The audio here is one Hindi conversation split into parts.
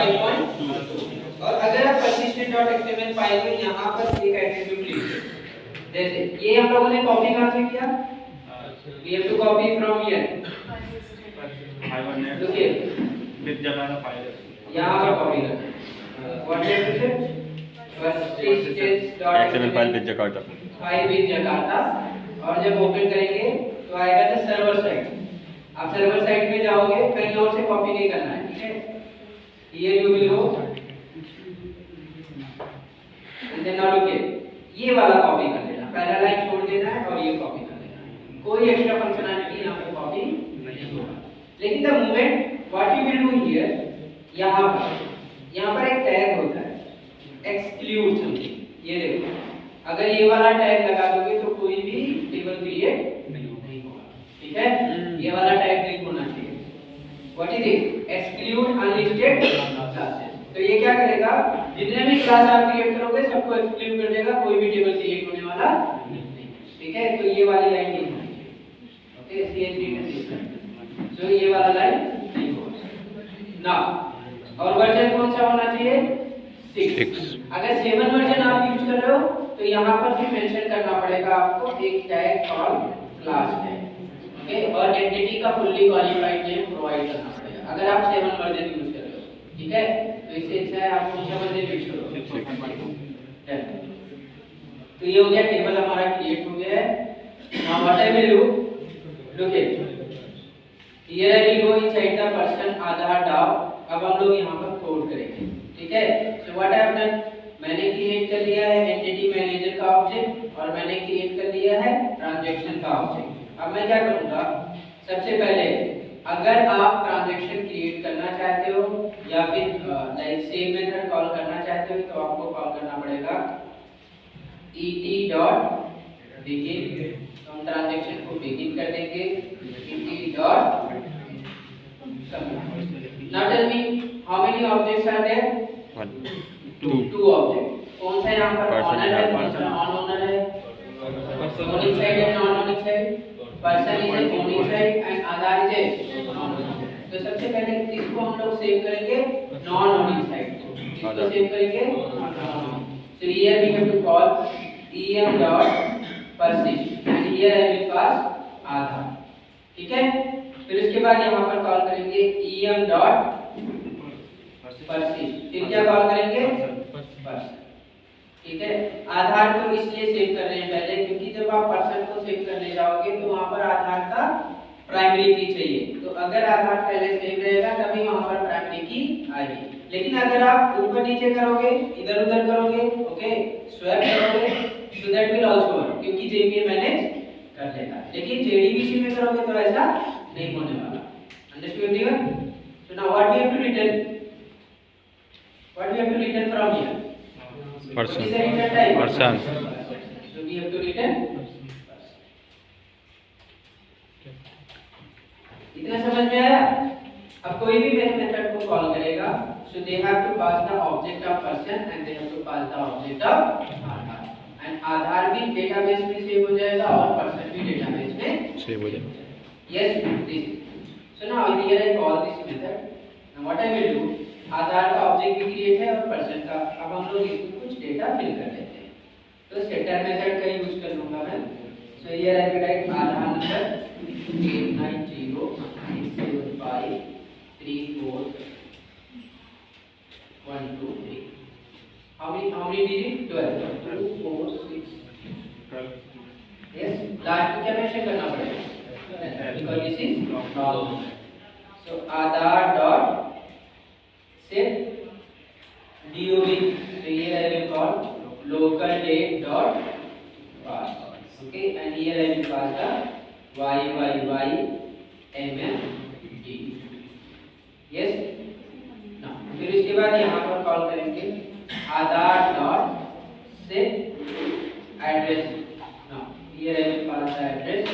5.2। और अगर आप persistent.html फाइल में यहाँ पर एक एट्रीब्यूट लिखते हैं, जैसे ये हम लोगों ने कॉपी कहाँ से किया, we have to copy from here, देखिए विद जगह का फाइल यहाँ पर कॉपी करते हैं, what we have to say, XML file with Jakarta, file with Jakarta. और जब ओपन करेंगे तो आएगा था सर्वर साइड। आप सर्वर साइड में जाओगे, कहीं और से कॉपी नहीं करना है, ठीक है। Here you will go and then now look here, ये वाला कॉपी कर देना, पहला लाइन छोड़ देना है और ये कॉपी कर देना है, कोई एक्स्ट्रा फंक्शनैलिटी यहाँ पे कॉपी नहीं होगा। लेकिन the moment what you will do here, यहाँ पर एक टैग होता है एक्सक्लूड समथिंग, ये देखो, अगर ये वाला टैग लगा दोगे तो कोई भी टेबल क्रिएट नहीं होगा, ठीक है। ये वाला टैग नहीं होना चाहिए। What is it, exclude unlisted classes. तो ये क्या करेगा, जितने भी क्लास आप क्रिएट करोगे सबको एक्सक्लूड कर देगा, कोई भी टेबल क्रिएट होने वाला नहीं, ठीक है। तो ये वाली लाइन नहीं होनी चाहिए, ओके। CH3 जो ये वाला लाइन नहीं होगा ना। और वर्जन कौन सा होना चाहिए, 6। अगर 7 वर्जन आप यूज कर रहे हो तो यहाँ पर भी मेंशन करना पड़ेगा आपको एक tag call class tag, okay. और एंटिटी का फुल्ली क्वालिफाइड नेम प्रोवाइड करना पड़ेगा अगर आप 7 वर्जन यूज कर रहे हो, ठीक है। तो इससे अच्छा है आप कौन सा वर्जन यूज करो। तो ये हो गया, टेबल हमारा क्रिएट हो गया है। Now what I will do, look it, here I will go inside the person Aadhaar DAO. अब हम लोग यहाँ पर कोड करेंगे, ठीक है। So what I have done, मैंने क्रिएट कर लिया है एंटिटी मैनेजर का ऑब्जेक्ट और मैंने क्रिएट कर लिया है ट्रांजैक्शन का ऑब्जेक्ट। अब मैं क्या करूंगा, सबसे पहले अगर आप ट्रांजैक्शन क्रिएट करना चाहते हो या फिर लाइक सेम मेथड कॉल करना चाहते हो तो आपको कॉल करना पड़ेगा et.begin। तो हम ट्रांजैक्शन को बिगिन कर देंगे et.commit। Now tell me how many objects are there? 2 object. कौन सा यहाँ पर ओनर है, कौन सा नॉन ओनर है, owning side and non owning side, person is a owning side and Aadhaar is a non owning side. तो सबसे पहले इसको हम लोग सेव करेंगे नॉन ओनिंग साइड को, इसको सेव करेंगे non owning. So here we have to call em.persist and here I will pass Aadhaar, ठीक है। फिर उसके बाद यहाँ पर कॉल करेंगे em.persist, फिर क्या कॉल करेंगे पर्सन, ठीक है। आधार को इसलिए सेव कर रहे हैं पहले क्योंकि जब आप पर्सन को सेव करने जाओगे तो वहां पर आधार का प्राइमरी की चाहिए। तो अगर आधार पहले सेव रहेगा तभी वहां पर प्राइमरी की आएगी। लेकिन अगर आप ऊपर नीचे करोगे, इधर उधर करोगे, ओके, स्वैप करोगे, so that will also work क्योंकि जेपीए मैनेज कर लेगा। लेकिन जेडीबीसी में करोगे तो ऐसा नहीं होने वाला। Understood everyone? So now what we have to return, what we have to return from here, person, so we have to return person। इतना समझ में आया? अब कोई भी मेथड को कॉल करेगा, so they have to pass the object of person and they have to pass the object of Aadhaar, and आधार भी डेटाबेस में सेव हो जाएगा और पर्सन भी डेटाबेस में सेव हो जाएगा। Yes, this। So now here I call this method। Now what I will do, आधार का ऑब्जेक्ट भी क्रिएट है और पर्सन का। अब हम लोग इसमें कुछ डेटा फिल कर देते हैं। तो सेटर मेथड का यूज कर लूंगा मैं। So here I will right Aadhaar number 890675341223। How many digit, 12, 2 4 6 12। Yes, last में क्या मेंशन करना पड़ेगा because this is normal. So Aadhaar dot set dob, so here I will call local date dot pass, okay, and here I will pass the yyymmd, yes। now फिर इसके बाद यहाँ पर कॉल करेंगे आधार dot set address। now here I will pass the address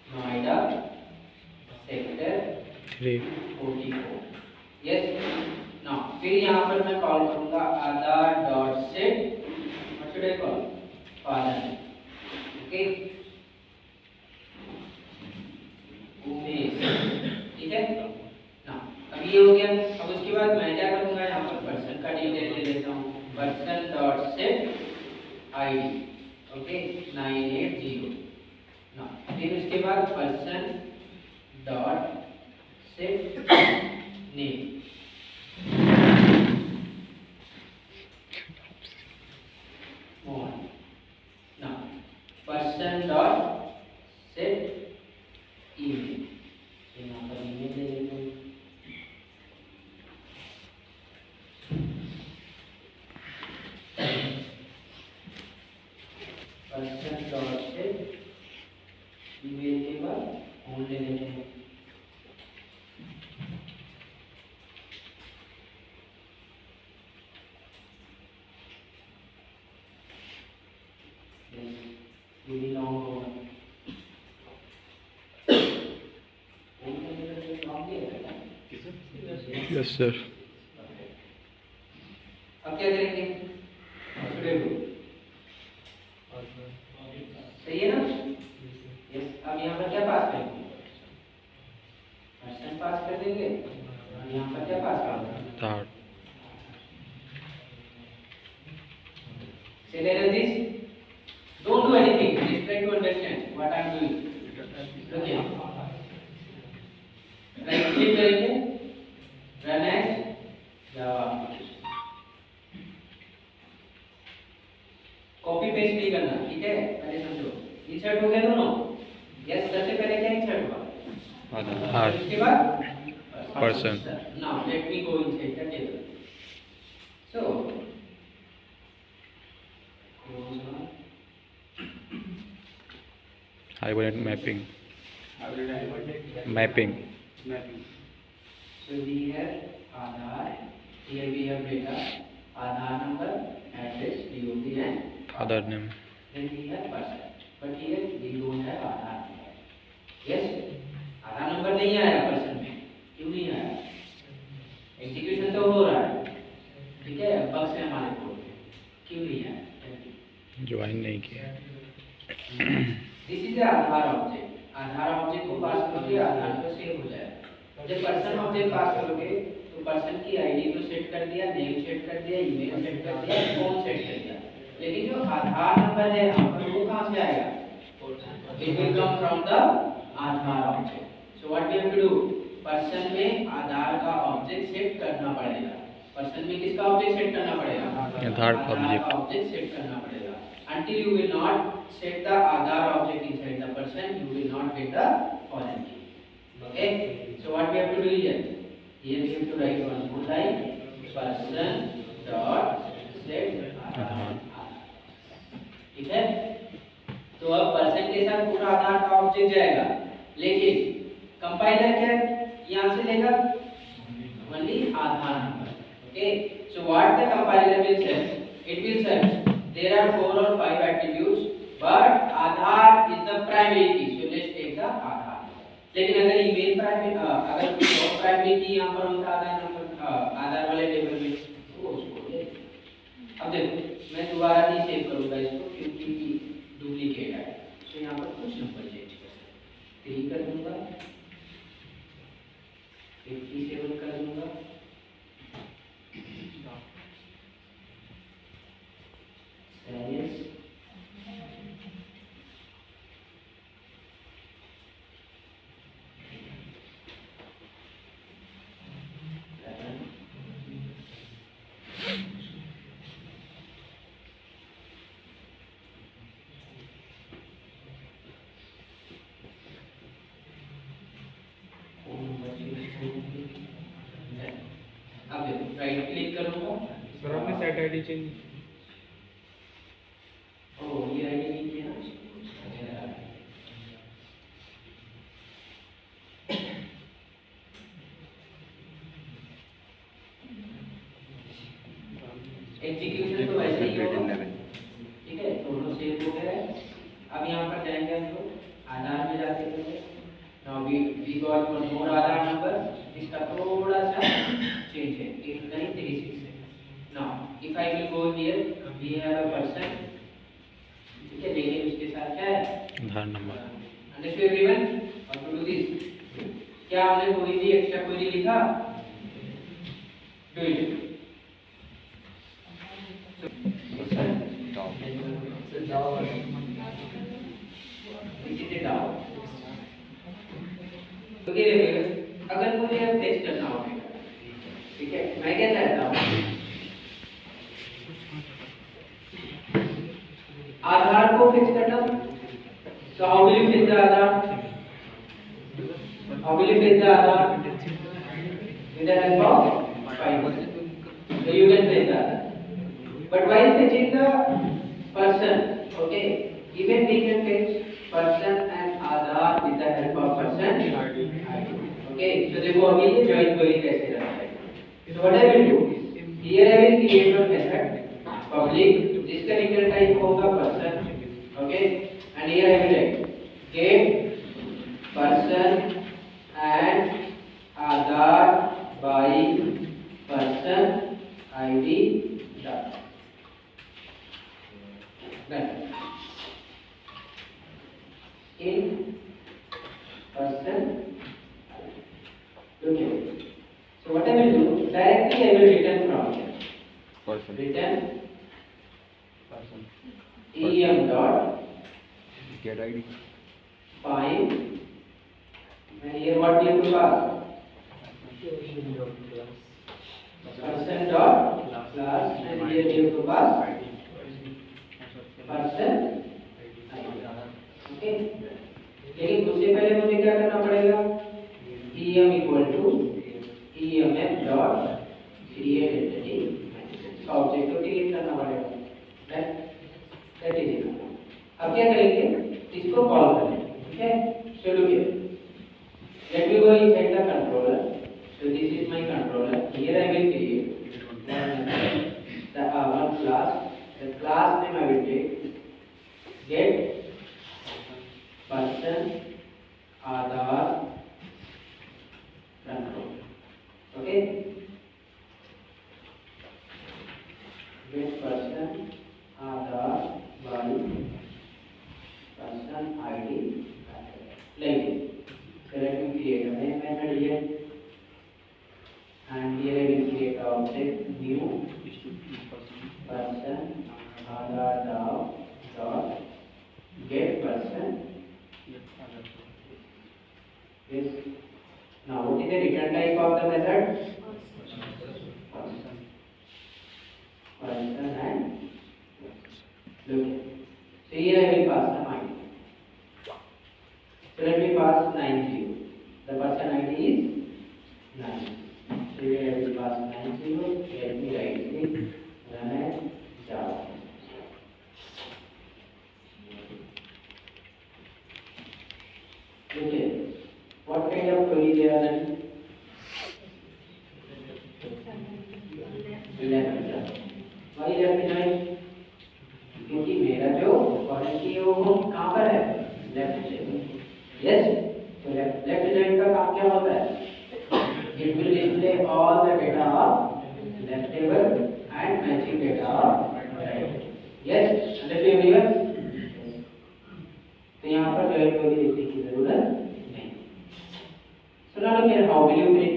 Noida sector 44, yes। now फिर यहाँ पर मैं कॉल करूंगा Aadhaar dot set, what should I call, father, okay, Umesh, ठीक है। now अब ये हो गया। अब उसके बाद मैं क्या करूंगा person dot set id, okay 980। ना फिर उसके बाद person dot set name, now person dot set email, यहाँ पर email दे देते हैं। person dot set email के बाद फोन ले लेते हैं। really long होगा। Yes sir. अब क्या करेंगे? सही है ना? यस। अब यहाँ पर क्या पास करेंगे? पर्सन पास कर देंगे और यहाँ पर क्या पास करेंगे? Third. Say there is this. Don't do anything. Just try to understand what I am doing. Look here. Right click करेंगे. Run as Java. Copy paste नहीं करना, ठीक है? पहले समझो। इंसर्ट हो गया दोनों? यस। सबसे पहले क्या इंसर्ट हुआ? आधार। उसके बाद Person. Now let me go inside the table. So hibernate mapping. Mapping. So we have Aadhaar. Here we have data, Aadhaar number, address, DOB, and Other name. then we have person. But here we don't have Aadhaar number. Yes, Aadhaar number नहीं आया person में. क्यों नहीं आया? Execution तो हो रहा है, ठीक है? bugs है हमारे कोड में. क्यों नहीं आया? ज्वाइन नहीं किया। This is the Aadhaar object. Aadhaar object को पास करोगे, Aadhaar तो सेव हो जाएगा। जब पर्सन ऑब्जेक्ट पास करोगे तो पर्सन की आईडी तो सेट कर दिया, नेम सेट कर दिया, ईमेल सेट कर दिया, फोन सेट कर दिया, लेकिन जो आधार नंबर है यहाँ पर वो कहाँ से आएगा? It will come from the Aadhaar object. So what we have to do? Person में आधार का ऑब्जेक्ट सेट करना पड़ेगा. पर्सन में किसका ऑब्जेक्ट सेट करना पड़ेगा? आधार का ऑब्जेक्ट सेट करना पड़ेगा. Until you will not set the Aadhaar object inside the person, you will not get the foreign key. Okay? So what we have to do here? Here we have to write one more line. Person dot set आधार. ठीक है? तो अब पर्सन के साथ पूरा आधार का ऑब्जेक्ट जाएगा, लेकिन कंपाइलर क्या यहाँ से लेगा? Only Aadhaar number. Okay? So what the compiler will search? It will search. There are 4 or 5 attributes, but Aadhaar is the primary key. So let's take the Aadhaar. लेकिन अगर ईमेल प्राइमरी, अगर कोई और प्राइमरी की यहाँ पर होता आधार नंबर आधार वाले टेबल में, तो उसको ले। अब देखो मैं दोबारा नहीं सेव करूँगा इसको क्योंकि डुप्लीकेट है, तो यहाँ पर कुछ नंबर चेंज कर सकते हैं। 3 कर दूँगा, 57 कर दूँगा, अब राइट क्लिक करूंगा। सर आपने सेट आईडी चेंज, ओह ये आईडी नहीं किया ना। एग्जीक्यूशन तो वैसे ही होगा, ठीक है? दोनों सेव हो गए। अब यहाँ पर जाएंगे हम लोग, आधार में जाते हैं। Now we got one more Aadhaar number, इसका थोड़ा सा चेंज है, 8936 है। Now if I will go here, we have a person, ठीक है? लेकिन उसके साथ क्या है? Aadhaar number. Understood everyone? How to do this? क्या हमने कोई भी एक्स्ट्रा क्वेरी लिखा? Do it. देखिए अगर मुझे अब फिक्स करना होगा, ठीक है, मैं क्या चाहता हूँ आधार को फिक्स करना। So how will you fix the Aadhaar? How will you fix the Aadhaar? With the help of files. So you can fix the Aadhaar. But while fetching the person, okay, even we can fetch person and Aadhaar with the help of person ID. Okay, so देखो अभी ये join query कैसे करना है. So what I will do? Here I will create one method public जिसका return type होगा person. Okay, and here I will write get person and Aadhaar by person ID dot. Done. In person. Okay. So what I will do? Directly I will return from here. Person. Return Person. em dot Get ID. find. And here what we have to pass? Person dot class, and here we have to pass person. Okay, लेकिन उससे पहले मुझे क्या करना पड़ेगा? em equal to emf dot create entity object को क्रिएट करना पड़ेगा. That is it. अब क्या करेंगे? इसको कॉल करेंगे. ठीक है, चलो ये let me go inside the controller. So this is my controller. Here I will create the one class. The class name I will take get person Aadhaar control. Okay, get person Aadhaar by person ID like this. So let me create a main method here, and here I will create an object new person Aadhaar dot get person. Yes. Now what is the return type of the method? Person. Person and look. So here I will pass the ID. So let me pass 90. The person ID is 9. So here I will pass 90. Let me write it. Run as Java. Okay. What kind of query they are running? Left. Why left join? क्योंकि मेरा जो फॉरेन की वो कहाँ पर है? लेफ्ट से. यस. तो लेफ्ट जॉइन का काम क्या होता है? It will display all the data of left table and matching data of right. Yes. Understood everyone? तो यहाँ पर जॉइन कोई लिखने की जरूरत नहीं. So now look here, how will you print?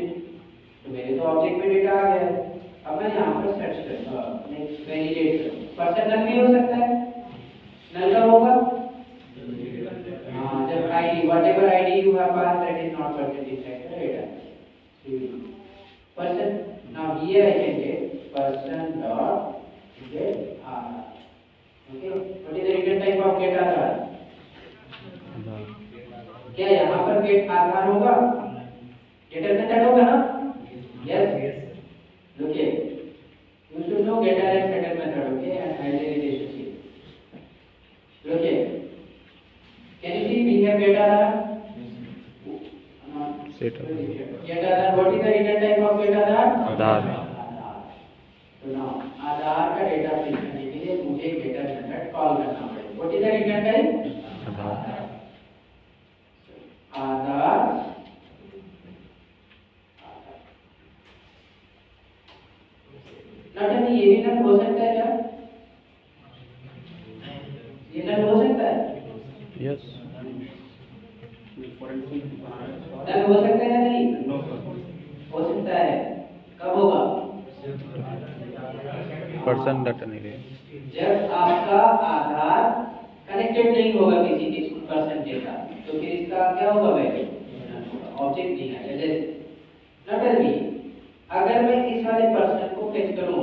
तो मेरे तो ऑब्जेक्ट में डेटा आ गया है. अब मैं यहाँ पर सर्च करता हूँ, नेक्स्ट वैलिडेट करूँ. पर्सन नल भी हो सकता है. नल का होगा हाँ, जब ID whatever ID you have passed that is not present inside the data. Person. Now here I can get person dot get Aadhaar. Okay. What is the return type of get Aadhaar? क्या यहाँ पर get Aadhaar होगा? Getter method होगा ना? Yes. Look here. You should know getter and setter method, okay, and highly relationship. Look here. Can you see we have get Aadhaar? Set up. Get Aadhaar. What is the return type of get Aadhaar? Aadhaar. So now Aadhaar का डेटा प्रिंट करने के लिए मुझे getter method कॉल करना पड़ेगा. What is the return type? Aadhaar. Aadhaar. Not ये भी नल हो सकता है क्या? ये नल हो सकता है? Yes. नल हो सकता है या नहीं? हो सकता है. कब होगा? Person data नहीं रहे. जब आपका आधार कनेक्टेड नहीं होगा किसी पर्सन के साथ, तो फिर इसका क्या होगा वैल्यू? ऑब्जेक्ट नहीं आएगा। जैसे now tell me, अगर मैं इस वाले पर्सन को फेच करूं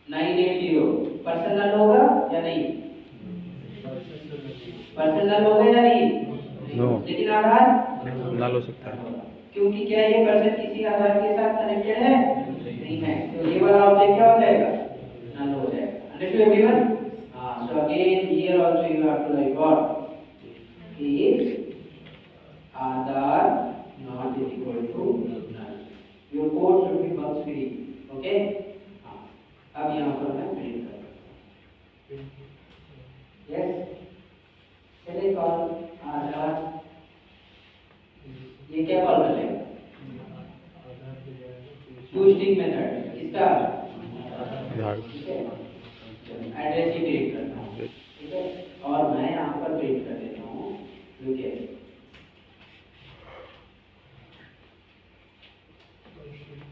980, पर्सन नल होगा या नहीं? पर्सन नल होगा या नहीं? नो, लेकिन आधार नल हो सकता है। क्योंकि क्या ये पर्सन किसी आधार के साथ कनेक्टेड है? नहीं है, तो ये वाला ऑब्जेक्ट क्या हो जाएगा? नल हो जाएगा। Understood everyone? हाँ, so again here also you have to write what is Aadhaar not is equal to null. Your code should be box free. Okay? हाँ, अब यहाँ पर मैं प्रिंट करूँ। Yes? चलिए कॉल आधार, ये क्या कॉल करेगा? टू स्टिक मेथड, इसका एड्रेस ही प्रिंट करना है, ठीक है? और मैं यहाँ पर प्रिंट कर देता हूँ, ठीक है?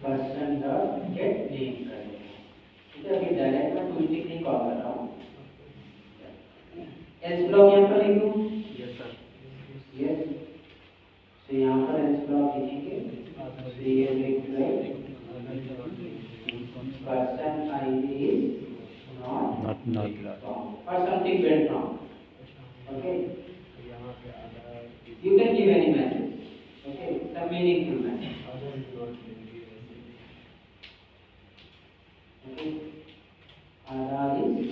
पर्सन डॉट गेट नेम कर देता हूँ, ठीक है? अभी डायरेक्ट मैं टू स्टिक नहीं कॉल कर रहा हूँ। एल्स ब्लॉक यहाँ पर लिख दूँ? Yes sir, yes. तो यहाँ पर एल्स ब्लॉक लिखेंगे, person ID is not null or something went wrong. Okay, you can give any message, okay, some meaningful message. Okay, Aadhaar is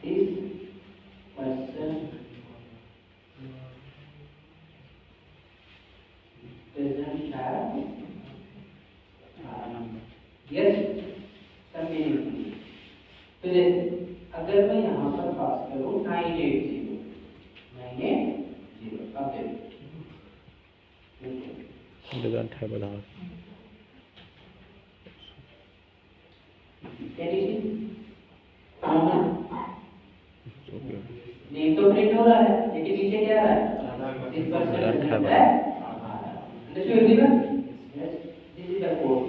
this person doesn't have yes some meaning। तो जैसे अगर मैं यहाँ पर पास करूँ 980 अब doesn't have Aadhaar। नेम तो प्रिंट हो रहा है, लेकिन नीचे क्या आ रहा है? इस पर्सन है। This is the code.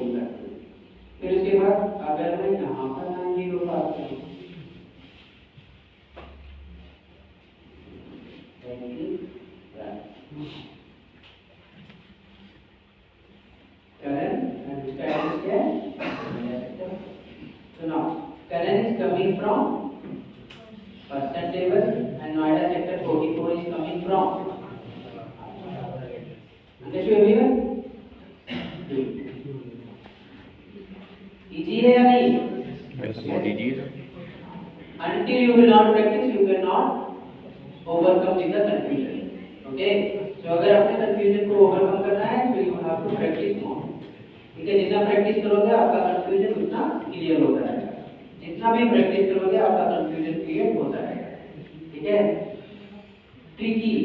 फिर उसके बाद अगर मैं यहाँ पर 90 पास करूँ, so now Karan is coming from person table and Noida sector 44 is coming from, understood everyone? Easy है या नहीं? Yes, easy। Until you will not practice, you cannot overcome with the confusion. Okay? So अगर आपने confusion को overcome करना है, तो you have to practice more. ठीक है? जितना प्रैक्टिस करोगे आपका confusion उतना क्लियर होता रहेगा। जितना भी प्रैक्टिस करोगे आपका confusion क्लियर होता रहेगा। ठीक है? Tricky,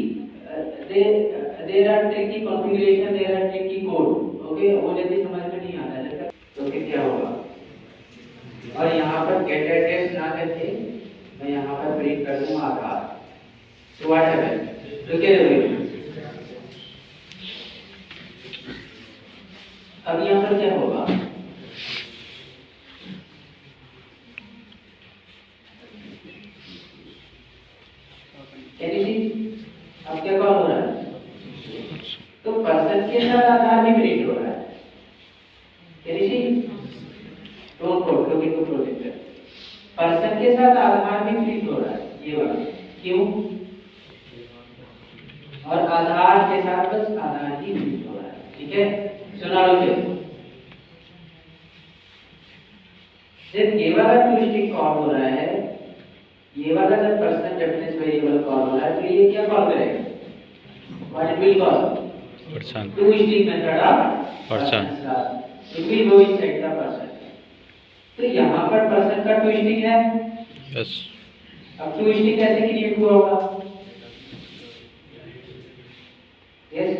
there are tricky configuration, there are tricky code. Okay? वो जल्दी समझ में नहीं आता है। तो फिर क्या होगा? और यहाँ पर get address ना करके मैं यहाँ पर प्रिंट कर दूँगा आधार। So what happens? Look at the video. अब यहाँ पर क्या होगा? Can you see? अब क्या कॉल हो रहा है? तो पर्सन के साथ आधार भी प्रिंट हो रहा है। Can you see? Don't look into projector. Person के साथ आधार भी प्रिंट हो रहा है, ये वाला। क्यों? और आधार के साथ बस आधार ही प्रिंट हो रहा है। ठीक है? सुना लो फिर। जब ये वाला टू स्टिक कॉल हो रहा है, ये वाला जब पर्सन रेफरेंस वेरिएबल कॉल हो रहा है, तो ये क्या कॉल करेगा? What it will call? Person। To stick method of Person। It will go inside the person. तो यहाँ पर पर्सन का टू स्टिक है। Yes। अब टू स्टिक कैसे क्रिएट हुआ होगा? यस,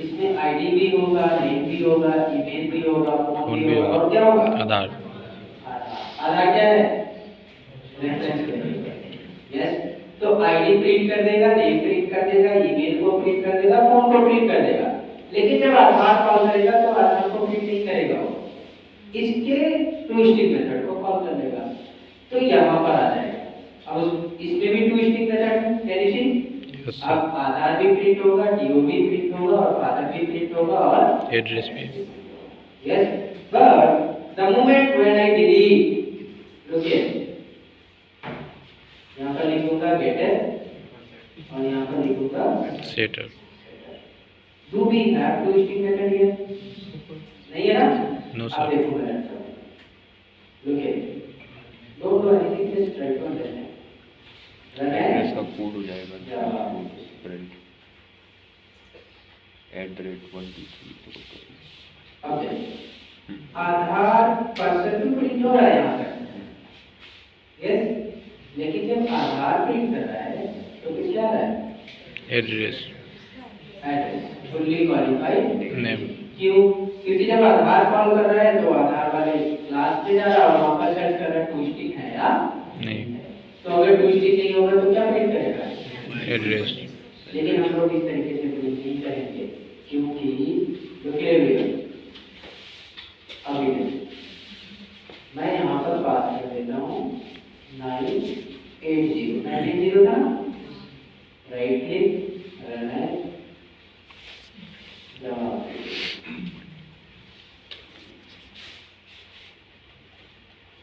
इसमें आईडी भी होगा, नेम भी होगा, ईमेल भी होगा, फोन भी होगा, और क्या होगा? आधार। आधार क्या है? Reference variable. यस, तो आईडी प्रिंट कर देगा, नेम प्रिंट कर देगा, ईमेल को प्रिंट कर देगा, फोन को प्रिंट कर देगा। लेकिन जब आधार कॉल करेगा तो आधार को प्रिंट नहीं करेगा वो, इसके टू स्टिक मेथड को कॉल कर देगा। तो यहाँ पर आ जाएगा। अब इसमें भी twisting method can you see? Yes अब सर। आधार भी प्रिंट होगा, डीओ भी प्रिंट होगा और फादर भी प्रिंट होगा और एड्रेस भी। yes, but the moment when I delete, look here, यहाँ पर लिखूंगा getter और यहाँ पर लिखूंगा shutter. do we have twisting method here? नहीं है ना? नो आप सर। देखो मेरा look here, don't do anything, just try to understand. Address का कोड हो जाएगा Yeah. प्रिंट @123। अब देखो, आधार पर्सन भी प्रिंट हो रहा है यहाँ पर, yes, लेकिन जब आधार प्रिंट कर रहा है तो किस क्या आ रहा है? Address. Address fully qualified name. क्यों? क्योंकि जब आधार कॉल कर रहा है तो आधार वाले क्लास पे जा रहा है और वहाँ पर सर्च कर रहा है ट्विस्टिंग है या नहीं। तो अगर ट्विस्टिंग नहीं होगा तो क्या प्रिंट करेगा? एड्रेस। लेकिन हम लोग इस तरीके से प्रिंट नहीं करेंगे क्योंकि देखिए अभी मैं यहाँ पर पास कर देता हूँ 980 था, राइट क्लिक रन है,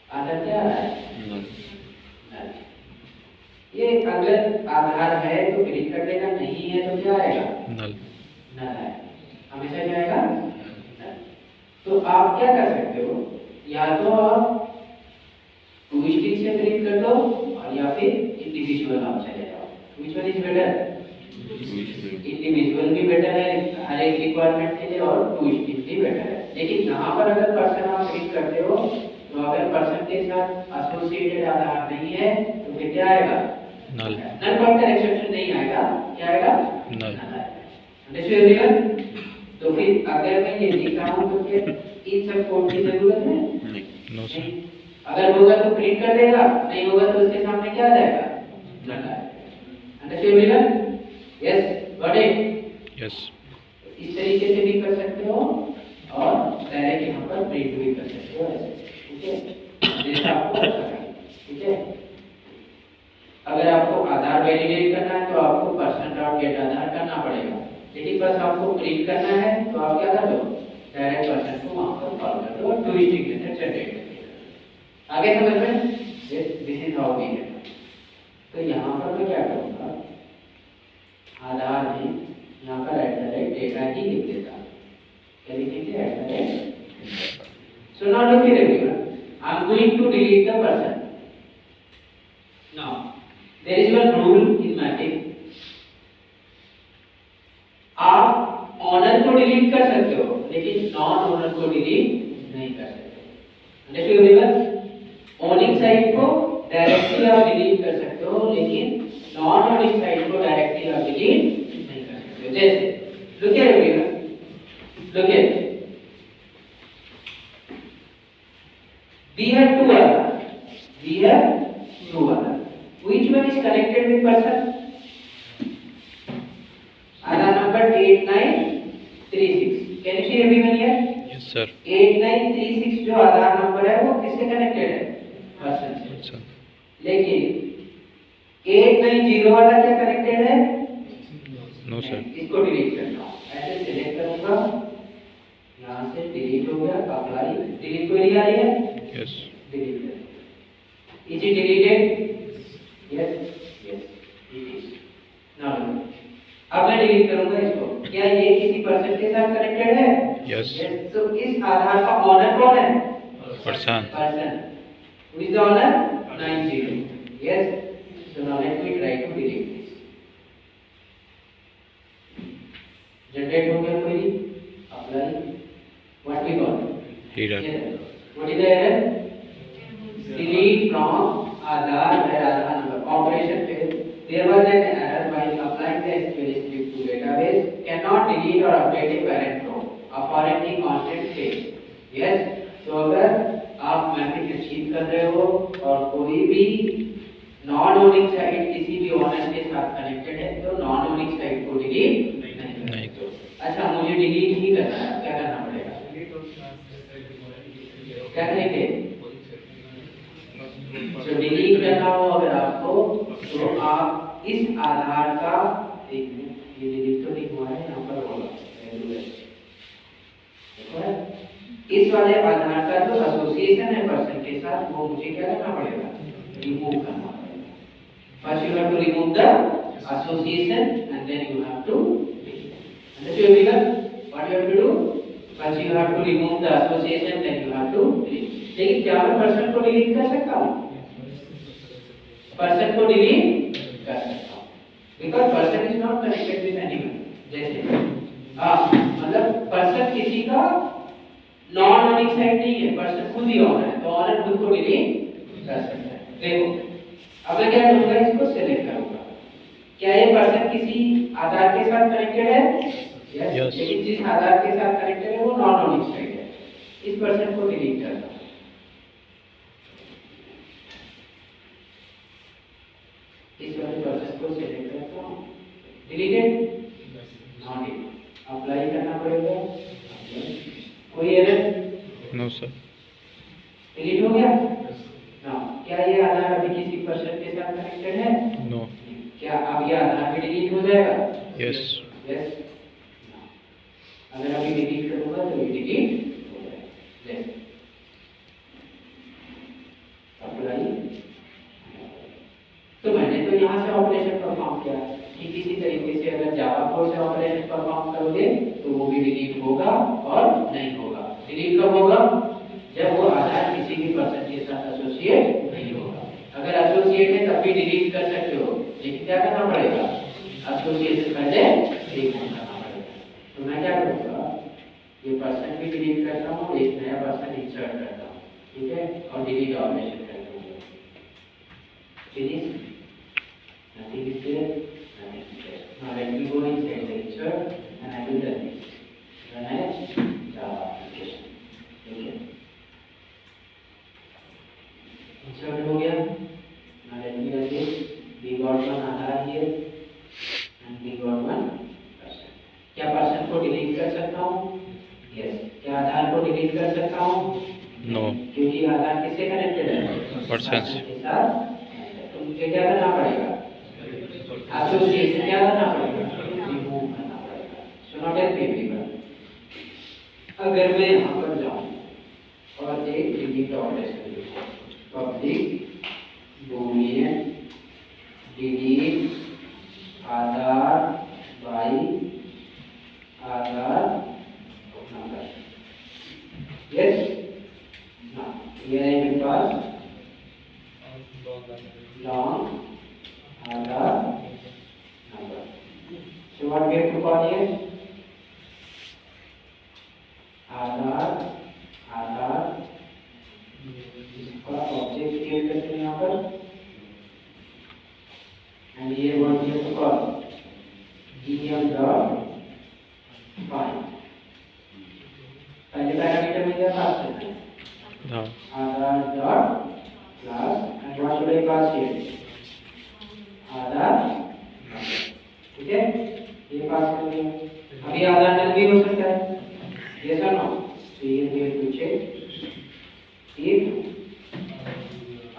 आधार क्या आ रहा है? ये अगर आधार है तो प्रिंट कर देगा, नहीं है तो क्या आएगा? नल। नल आएगा, हमेशा क्या आएगा? नल। तो आप क्या कर सकते हो, या तो आप ट्विस्टिंग से प्रिंट कर दो और या फिर इंडिविजुअल आप चले जाओ। Which one is better? Individual भी बेटर है हर एक रिक्वायरमेंट के लिए और ट्विस्टिंग भी बेटर है। लेकिन यहाँ पर अगर पर्सन आप प्रिंट करते हो तो अगर पर्सन के साथ एसोसिएटेड आधार नहीं है तो फिर क्या आएगा? नल। नल पॉइंटर एक्सेप्शन नहीं आएगा, क्या आएगा? नल। Understood everyone? तो फिर अगर मैं ये लिख रहा हूँ तो फिर इन सब कोड की जरूरत है? No sir. अगर होगा तो प्रिंट कर देगा, नहीं होगा तो उसके सामने क्या आ जाएगा? नल आएगा। Understood everyone? Yes, got it? Yes. इस तरीके से भी कर सकते हो और डायरेक्ट यहाँ पर प्रिंट भी कर सकते हो ऐसे, ठीक है? जैसा आपको अच्छा लगे, ठीक है? अगर आपको आधार वैलिडेट करना है तो आपको person.get आधार करना पड़ेगा, लेकिन बस आपको प्रिंट करना है तो आप क्या कर दो, डायरेक्ट पर्सन को वहां पर कॉल कर दो और ट्विस्टिंग मेथड जनरेट कर दो। आगे समझ में? दिस इज हाउ वी है। तो यहाँ पर मैं क्या करूँगा, आधार में यहाँ पर @डेटा ही लिख देता हूँ। क्या लिखेंगे? So now look here everyone, I am going to delete the person. Now there is one rule in mapping, आप ऑनर को डिलीट कर सकते हो लेकिन नॉन ओनर को डिलीट नहीं कर सकते। Understood everyone? ओनिंग साइड को डायरेक्टली आप डिलीट कर सकते हो लेकिन नॉन ओनिंग साइड को डायरेक्टली आप डिलीट नहीं कर सकते हो। जैसे look here everyone, look here, we have two Aadhaar, we have two Aadhaar, which one is connected with person? Aadhaar number 8936, can you see everyone here? Yes sir. 8936 जो आधार नंबर है वो किससे कनेक्टेड है? पर्सन से। सर। लेकिन 890 वाला क्या कनेक्टेड है? No sir. इसको डिलीट करना हूं, ऐसे सिलेक्ट करूंगा, यहाँ से डिलीट हो गया, अप्लाई, डिलीट क्वेरी आ रही है? यस। डिलीट कर, is it deleted? Yes, yes, it is. Now अब मैं डिलीट करूंगा इसको, क्या ये किसी पर्सन के साथ कनेक्टेड है? यस। तो इस आधार का ओनर कौन है? Person. Person, who is the owner? 90, yes. So now let me try to delete this. Generate हो गया query, apply, what we got? Error. What is the error? delete from Aadhaar where Aadhaar number operation failed. There was an error while applying the SQL script to database. Cannot delete or update a parent row. A foreign key constant failed. Yes. तो अगर आप मैपिंग अचीव कर रहे हो और कोई भी नॉन ओनिंग साइट किसी भी ओनर के साथ कनेक्टेड है तो नॉन ओनिंग साइट को डिलीट नहीं करो। अच्छा, मुझे डिलीट ही करना है, क्या करना पड़ेगा? क्या करेंगे? तो डिलीट करना हो अगर आपको तो आप इस आधार का एक मिनट ये डिलीट तो नहीं हुआ है यहाँ पर होगा इस वाले आधार का जो एसोसिएशन है पर्सन के साथ वो मुझे क्या करना पड़ेगा रिमूव करना पड़ेगा first you have to remove the association and then you have to understand everyone what you have to do first you have to remove the association then you have to delete लेकिन क्या मैं पर्सन को डिलीट कर सकता हूँ पर्सन को डिलीट कर सकता हूँ because person is not connected with anyone जैसे मतलब पर्सन किसी का नॉन ओनिंग साइड नहीं है पर्सन खुद ही ऑन है तो ऑनर खुद को डिलीट कर सकता है देखो अब मैं क्या करूंगा इसको सिलेक्ट करूंगा क्या ये पर्सन किसी आधार के साथ कनेक्टेड है Yes. लेकिन जिस आधार के साथ कनेक्टेड है वो नॉन ओनिंग साइड है इस पर्सन को डिलीट करना इस वाले पर्सन को सिलेक्ट करता हूं डिलीटेड नॉट इट अप्लाई करना पड़ेगा कोई एरर नो सर डिलीट हो गया ना क्या ये आधार अभी किसी पर्सन के साथ कनेक्टेड है नो क्या अब ये आधार भी डिलीट हो जाएगा यस यस अगर अभी डिलीट करूंगा तो ये डिलीट हो जाएगा अप्लाई तो मैंने तो यहाँ से ऑपरेशन परफॉर्म किया ठीक इसी तरीके से अगर जावा कोड से ऑपरेशन परफॉर्म करोगे तो वो भी डिलीट होगा और नहीं होगा डिलीट कब होगा जब वो आधार किसी भी पर्सन के साथ एसोसिएट नहीं होगा अगर एसोसिएट है तब भी डिलीट कर सकते हो लेकिन क्या करना पड़ेगा एसोसिएट से पहले डिलीट करना पड़ेगा तो मैं क्या करूँगा ये पर्सन भी डिलीट करता हूँ एक नया पर्सन इंसर्ट करता हूँ ठीक है और डिलीट ऑपरेशन करता हूँ finish nothing is there nothing is there now let me go inside the insert and I will run this run as Java application okay insert हो गया now let me run this we got one Aadhaar here and we got one person क्या पर्सन को डिलीट कर सकता हूँ yes क्या आधार को डिलीट कर सकता हूँ नो क्योंकि आधार किससे कनेक्टेड है पर्सन के साथ तो मुझे क्या करना पड़ेगा एसोसिएशन क्या करना पड़ेगा रिमूव करना पड़ेगा सो नॉट एट एवरीवन अगर मैं यहाँ पर जाऊँ और एक डिलीट ऑपरेशन लिखूँ public Boolean delete Aadhaar by Aadhaar number yes now here I will pass long Aadhaar number. So what we have to call here? Aadhaar इसका ऑब्जेक्ट क्रिएट करते हैं यहाँ पर and here what we have to call em dot find पहले पैरामीटर में क्या पास करना है Aadhaar dot class and what should I pass here? आधार ठीक है ये पास कर लिया अभी आधार नल भी हो सकता है यस और no so here we have to check if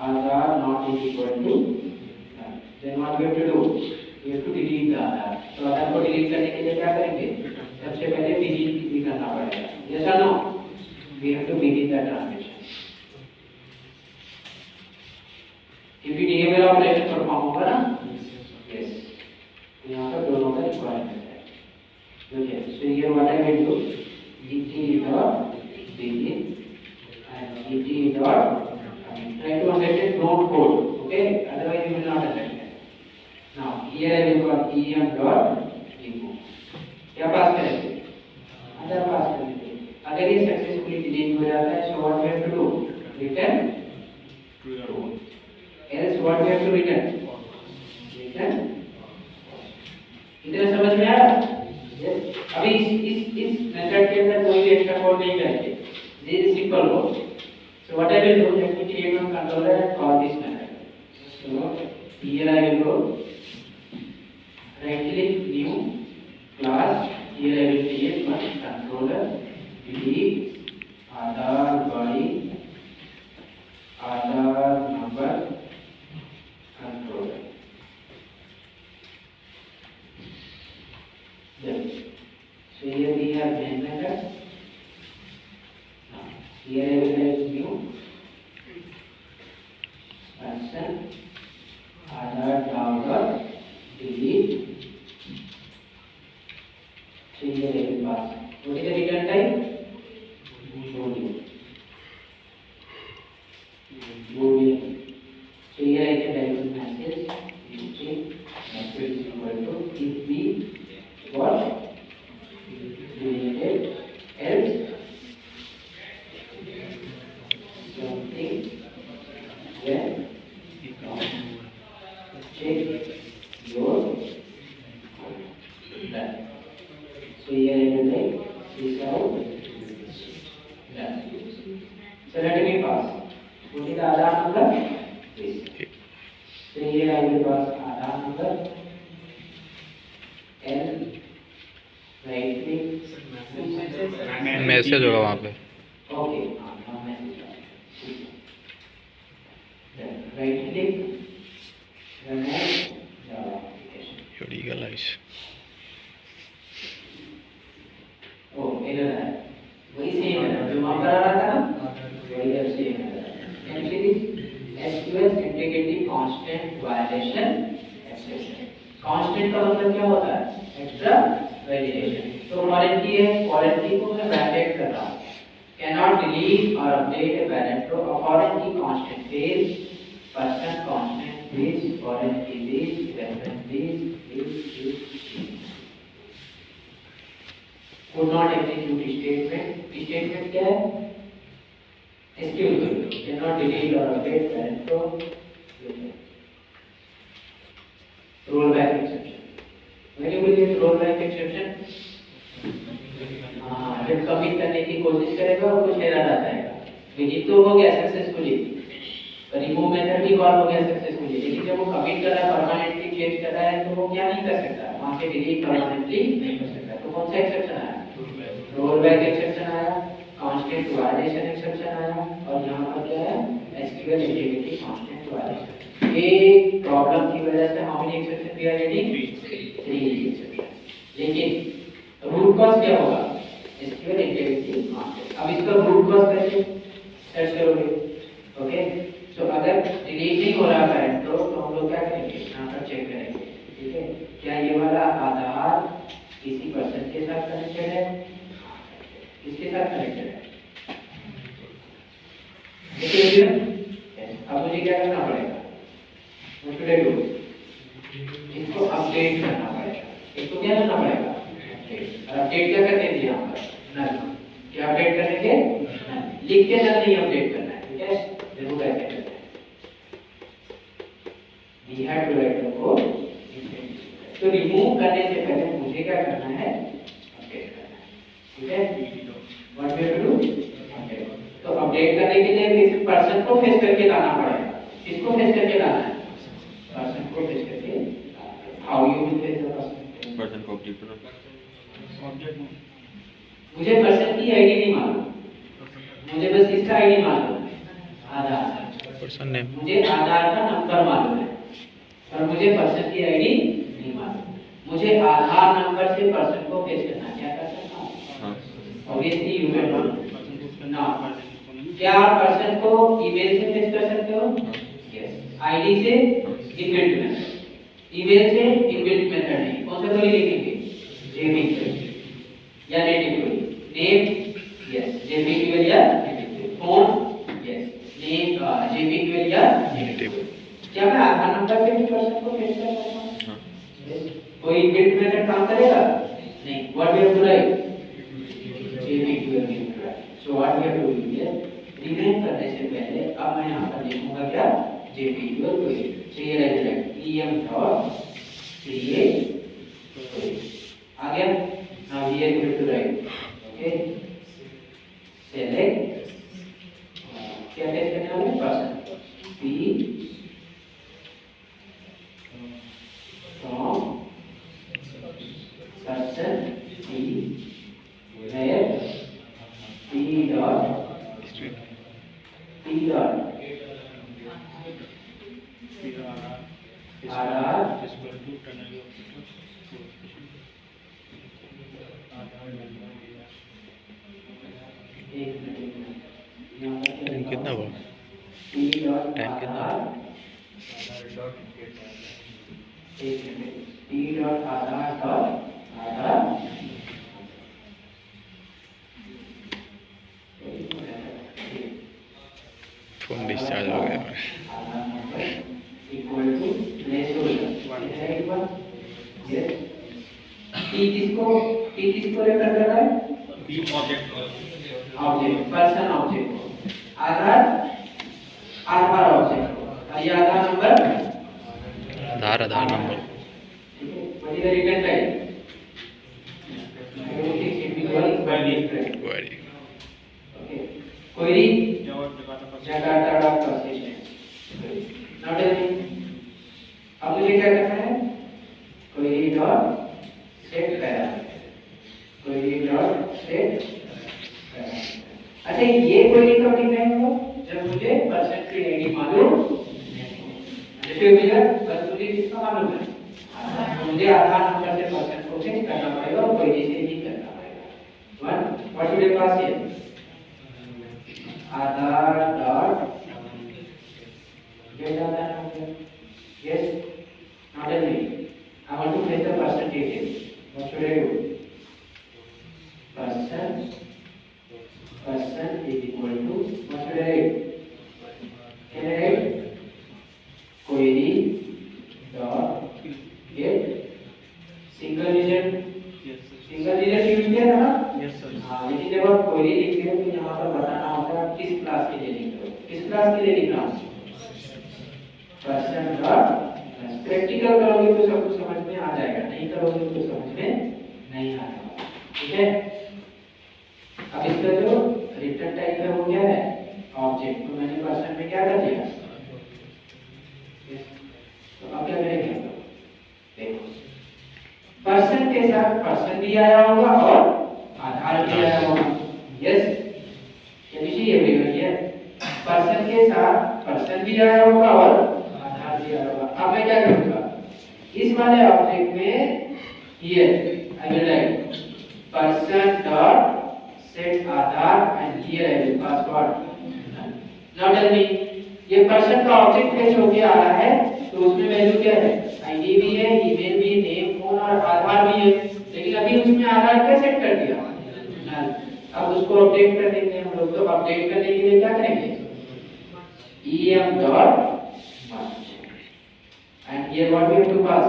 Aadhaar not is equal to then what we have to do we have to delete the आधार तो आधार को डिलीट करने के लिए क्या करेंगे सबसे पहले डिलीट भी करना पड़ेगा यस और no we have to begin the transaction क्योंकि डीएमएल ऑपरेशन परफॉर्म होगा ना यस यहाँ पर दोनों का रिक्वायरमेंट है okay so here what I will do dt dot begin and dt dot try to understand node code okay otherwise you will not understand now here I will call em dot remove क्या पास करेंगे आधार पास करेंगे अगर ये सक्सेसफुली डिलीट हो जाता है so what we have to do return true else what we have to return इतना समझ में आया yes अभी इस मेथड के अंदर कोई भी एक्स्ट्रा कोड नहीं करेंगे this is simple code so what I will do let me create one controller and call this method so here I will go right click new class here I will create one controller delete Aadhaar by Aadhaar number So here we have main method. Here I will write new person Aadhaar download delete. So here I will pass. What is the return type? Boolean. Boolean. So here I can type a message. Message is equal to if we what deleted else something then check your done. So here I will write this out done. So let me pass. What is the Aadhaar number? This. So here I will pass Aadhaar number and right click. Message होगा वहाँ पे। Okay, now message. Then right click. Run as Java application. Legalize। Oh, error है। वही सेम है जो वहाँ पर आ रहा था ना, वही अब सेम है। And here is SQL integrity constant violation exception. Constant का मतलब क्या होता है? Extra validation. तो foreign key है, foreign key को मैं validate कर रहा हूँ। Cannot delete or update a valid row. A foreign key constant base, person constant base, foreign key base, reference base. Could not execute statement. Statement क्या है? SQL cannot delete or update valid row. Rollback exception. When you will get rollback exception, जब कमिट करने की कोशिश करेगा और कुछ एरर आ जाएगा। विजिट तो हो गया सक्सेसफुली, रिमूव मेथड भी कॉल हो गया सक्सेसफुली, लेकिन जब वो कमिट कर रहा है, परमानेंटली चेंज कर रहा है, तो वो क्या नहीं कर सकता, वहाँ से डिलीट परमानेंटली नहीं कर सकता। तो कौन सा एक्सेप्शन आया? रोलबैक एक्सेप्शन आया, कांस्टेंट वायलेशन एक्सेप्शन आया, और यहाँ पर क्या है? SQL integrity constant violation. ये प्रॉब्लम की वजह से how many exception we are getting? 3 exception. लेकिन रूट कॉज क्या होगा? SQL integrity constant. अब इसका रूट कॉज कैसे सर्च करोगे? ओके, तो अगर डिलीट नहीं हो रहा है तो हम लोग क्या करेंगे? यहाँ पर चेक करेंगे, ठीक है, क्या ये वाला आधार किसी पर्सन के साथ कनेक्टेड है? किसके साथ कनेक्टेड है? अब मुझे क्या करना पड़ेगा? What should I do? इसको अपडेट करना पड़ेगा। इसको क्या करना पड़ेगा? अपडेट क्या करने दिया यहाँ पर? नल। क्या अपडेट करने के? लिख के नल नहीं अपडेट करना है, ठीक है? जरूर ऐसे करना है। We have to write the code. तो रिमूव करने से पहले मुझे क्या करना है? अपडेट करना है, ठीक है? What we have to do? Update. तो अपडेट करने के लिए किसी पर्सन को फेच करके लाना पड़ेगा। किसको फेच करके लाना है? पर्सन को फेच करके। How you will fetch the person? Person को अपडेट करो। मुझे पर्सन की आईडी नहीं मालूम, मुझे बस इसका आईडी मालूम है, आधार। Person name. मुझे आधार का नंबर मालूम है, पर मुझे पर्सन की आईडी नहीं मालूम। मुझे आधार नंबर से पर्सन को फेच करना, क्या कर सकता हूँ? Obviously you can not. क्या आप पर्सन को ईमेल से फेच कर सकते हो? यस। आईडी से इनबिल्ट मेथड, ईमेल से इनबिल्ट मेथड नहीं। कौन सा क्वेरी लिखेंगे? जेपी क्वेरी या native query. Name yes, JP query या native query. Phone yes, name JP query या नेटिव क्वेरी। क्या मैं आधार नंबर से भी पर्सन को फेच कर सकता हूँ? कोई इनबिल्ट मेथड काम करेगा? नहीं। What we have to write? JP query. So what we have to do here, rename करने से पहले अब मैं यहाँ पर लिखूंगा क्या? JP query. सो ये रहेगा em डॉट create query। आ गया? Now here you have to write, okay, select क्या टेस्ट करने वाले? Person p from person p where p dot rr यहाँ पर क्या टाइम कितना हुआ? टी डॉट टाइम कितना? Aadhaar T dot Aadhaar dot Aadhaar phone discharge हो गया। Aadhaar number equal to placeholder T किसको रेफर कर रहा है? Object person object Aadhaar Aadhaar object ये आधार नंबर आधार नंबर ठीक है what is the return type query okay query Jakarta dot process now tell me अब मुझे क्या करना है query dot set parameter query dot set parameter अच्छा ये क्वेरी कब डिफाइन होगा जब मुझे पर्सन की आईडी मालूम जैसे भैया बस मुझे किसका मालूम है मुझे आधार नंबर से पर्सन को चेंज करना पड़ेगा और क्वेरी से ही करना पड़ेगा one what should I pass here Aadhaar dot get Aadhaar number yes now tell me I want to place the person detail what should I do person is equal to what should I write can I write query dot get single digit use किया था ना हाँ लेकिन जब आप क्वेरी लिखते हो तो यहाँ पर बताना होता है किस क्लास के लिए लिख रहे हो किस क्लास के लिए लिख रहा हूँ पर्सन डॉट प्रैक्टिकल करोगे तो सब कुछ समझ में आ जाएगा नहीं करोगे तो समझ में नहीं आएगा ठीक है अब इसका जो रिटर्न टाइप है वो क्या है ऑब्जेक्ट तो मैंने पर्सन में क्या कर दिया तो अब क्या करेंगे देखो पर्सन के साथ पर्सन भी आया होगा और आधार भी आया होगा yes can you see everyone here person के साथ पर्सन भी आया होगा और आधार भी आया होगा अब मैं क्या करूंगा इस वाले ऑब्जेक्ट में here I will write person dot set Aadhaar and here I will pass what now tell me ये पर्सन का ऑब्जेक्ट फेच होके आ रहा है तो उसमें वैल्यू क्या है आईडी भी है ईमेल भी नेम फोन और आधार भी है लेकिन अभी उसमें आधार क्या सेट कर दिया नल अब उसको अपडेट कर देंगे हम लोग तो अपडेट करने के लिए क्या करेंगे em dot merge and here what we have to pass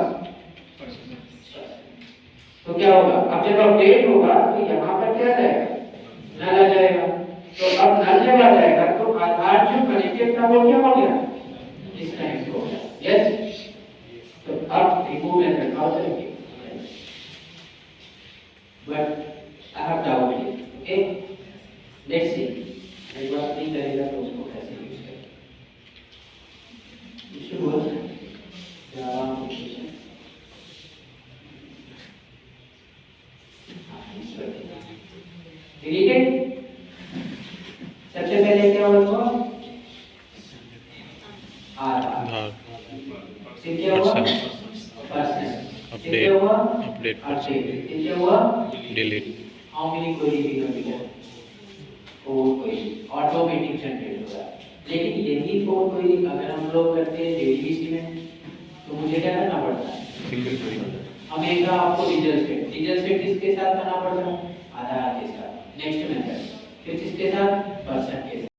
तो क्या होगा अब जब अपडेट होगा तो यहाँ पर क्या जाएगा नल आ जाएगा तो अब नल जब आ जाएगा तो आधार जो कनेक्टेड था वो क्या हो गया डिस्कनेक्ट हो गया यस तो अब रिमूव मेथड हाउ करेंगे but I have doubt okay let's see एक बार नहीं करेगा तो उसको कैसे यूज करें इशू हो जावा एप्लीकेशन डिलीटेड सबसे पहले क्या होगा आधार फिर क्या हुआ पर्सन फिर क्या हुआ अपडेट फिर क्या हुआ delete how many query we have to four query automatic generate हो रहा है लेकिन यही फोर क्वेरी अगर हम लोग करते हैं जेडीबीसी में तो मुझे क्या करना पड़ता है हमेशा आपको डिटेल सेट किसके साथ करना पड़ता है आधार के साथ नेक्स्ट मेथड फिर किसके साथ पर्सन के साथ